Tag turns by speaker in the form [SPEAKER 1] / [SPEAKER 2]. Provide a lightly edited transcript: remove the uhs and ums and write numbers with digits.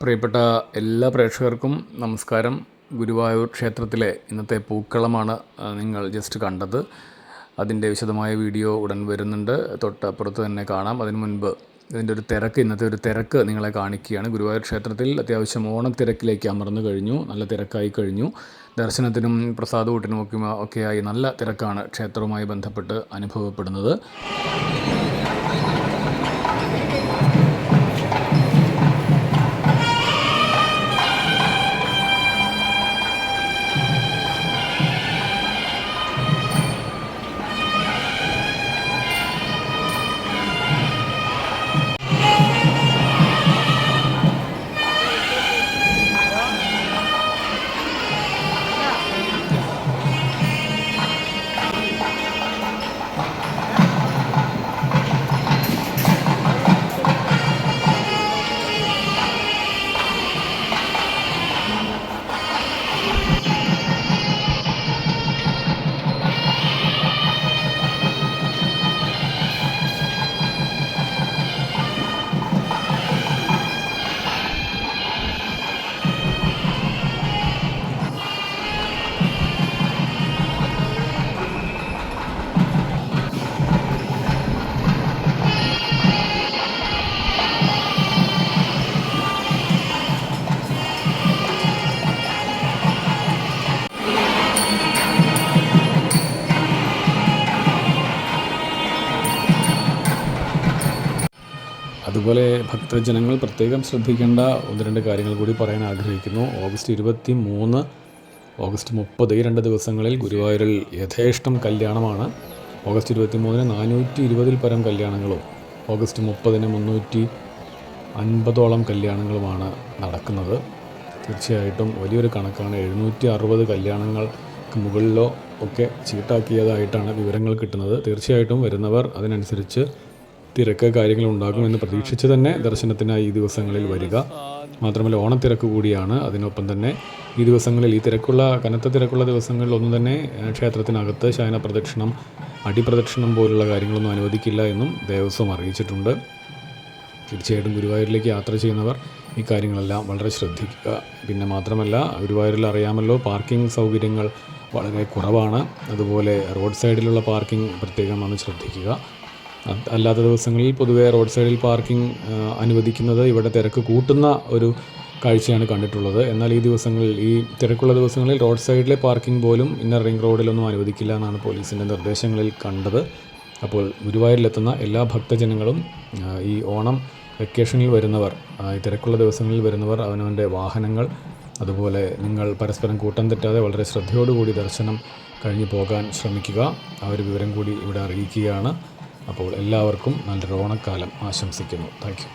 [SPEAKER 1] പ്രിയപ്പെട്ട എല്ലാ പ്രേക്ഷകർക്കും നമസ്കാരം. ഗുരുവായൂർ ക്ഷേത്രത്തിലെ ഇന്നത്തെ പൂക്കളമാണ് നിങ്ങൾ ജസ്റ്റ് കണ്ടത്. അതിൻ്റെ വിശദമായ വീഡിയോ ഉടൻ വരുന്നുണ്ട്, തൊട്ടപ്പുറത്ത് തന്നെ കാണാം. അതിനു മുൻപ് ഇതിൻ്റെ ഒരു തിരക്ക്, ഇന്നത്തെ ഒരു തിരക്ക് നിങ്ങളെ കാണിക്കുകയാണ്. ഗുരുവായൂർ ക്ഷേത്രത്തിൽ അത്യാവശ്യം ഓണത്തിരക്കിലേക്ക് അമർന്നു കഴിഞ്ഞു, നല്ല തിരക്കായി കഴിഞ്ഞു. ദർശനത്തിനും പ്രസാദൂട്ടിനും ഒക്കെയായി നല്ല തിരക്കാണ് ക്ഷേത്രവുമായി ബന്ധപ്പെട്ട് അനുഭവപ്പെടുന്നത്. അതുപോലെ ഭക്തജനങ്ങൾ പ്രത്യേകം ശ്രദ്ധിക്കേണ്ട ഒന്ന് രണ്ട് കാര്യങ്ങൾ കൂടി പറയാൻ ആഗ്രഹിക്കുന്നു. ഓഗസ്റ്റ് 23, ഓഗസ്റ്റ് 30 ഈ 2 ദിവസങ്ങളിൽ ഗുരുവായൂരിൽ യഥേഷ്ടം കല്യാണമാണ്. ഓഗസ്റ്റ് 23-ന് 420-ൽ പരം കല്യാണങ്ങളും ഓഗസ്റ്റ് 30-ന് 350-ഓളം കല്യാണങ്ങളുമാണ് നടക്കുന്നത്. തീർച്ചയായിട്ടും വലിയൊരു കണക്കാണ്. 760 കല്യാണങ്ങൾക്ക് മുകളിലോ ഒക്കെ ചീട്ടാക്കിയതായിട്ടാണ് വിവരങ്ങൾ കിട്ടുന്നത്. തീർച്ചയായിട്ടും വരുന്നവർ അതിനനുസരിച്ച് തിരക്ക് കാര്യങ്ങളുണ്ടാകുമെന്ന് പ്രതീക്ഷിച്ച് തന്നെ ദർശനത്തിനായി ഈ ദിവസങ്ങളിൽ വരിക. മാത്രമല്ല ഓണത്തിരക്ക് കൂടിയാണ്. അതിനൊപ്പം തന്നെ ഈ ദിവസങ്ങളിൽ കനത്ത തിരക്കുള്ള ദിവസങ്ങളിലൊന്നും തന്നെ ക്ഷേത്രത്തിനകത്ത് ശയന പ്രദക്ഷിണം, അടിപ്രദക്ഷിണം പോലുള്ള കാര്യങ്ങളൊന്നും അനുവദിക്കില്ല എന്നും ദേവസ്വം അറിയിച്ചിട്ടുണ്ട്. തീർച്ചയായിട്ടും ഗുരുവായൂരിലേക്ക് യാത്ര ചെയ്യുന്നവർ ഈ കാര്യങ്ങളെല്ലാം വളരെ ശ്രദ്ധിക്കുക. പിന്നെ മാത്രമല്ല, ഗുരുവായൂരിൽ അറിയാമല്ലോ, പാർക്കിംഗ് സൗകര്യങ്ങൾ വളരെ കുറവാണ്. അതുപോലെ റോഡ് സൈഡിലുള്ള പാർക്കിംഗ് പ്രത്യേകം ഒന്ന് ശ്രദ്ധിക്കുക. അല്ലാത്ത ദിവസങ്ങളിൽ പൊതുവേ റോഡ് സൈഡിൽ പാർക്കിംഗ് അനുവദിക്കുന്നത് ഇവിടെ തിരക്ക് കൂട്ടുന്ന ഒരു കാഴ്ചയാണ് കണ്ടിട്ടുള്ളത്. എന്നാൽ ഈ ദിവസങ്ങളിൽ, ഈ തിരക്കുള്ള ദിവസങ്ങളിൽ റോഡ് സൈഡിലെ പാർക്കിംഗ് പോലും ഇന്നർ റിംഗ് റോഡിലൊന്നും അനുവദിക്കില്ല എന്നാണ് പോലീസിൻ്റെ നിർദ്ദേശങ്ങളിൽ കണ്ടത്. അപ്പോൾ ഗുരുവായൂരിലെത്തുന്ന എല്ലാ ഭക്തജനങ്ങളും ഈ ഓണം വെക്കേഷനിൽ വരുന്നവർ, ഈ തിരക്കുള്ള ദിവസങ്ങളിൽ വരുന്നവർ അവനവൻ്റെ വാഹനങ്ങൾ, അതുപോലെ നിങ്ങൾ പരസ്പരം കൂട്ടം തെറ്റാതെ വളരെ ശ്രദ്ധയോടുകൂടി ദർശനം കഴിഞ്ഞ് പോകാൻ ശ്രമിക്കുക. ആ ഒരു വിവരം കൂടി ഇവിടെ അറിയിക്കുകയാണ്. അപ്പോൾ എല്ലാവർക്കും നല്ലൊരു ഓണക്കാലം ആശംസിക്കുന്നു. Thank you.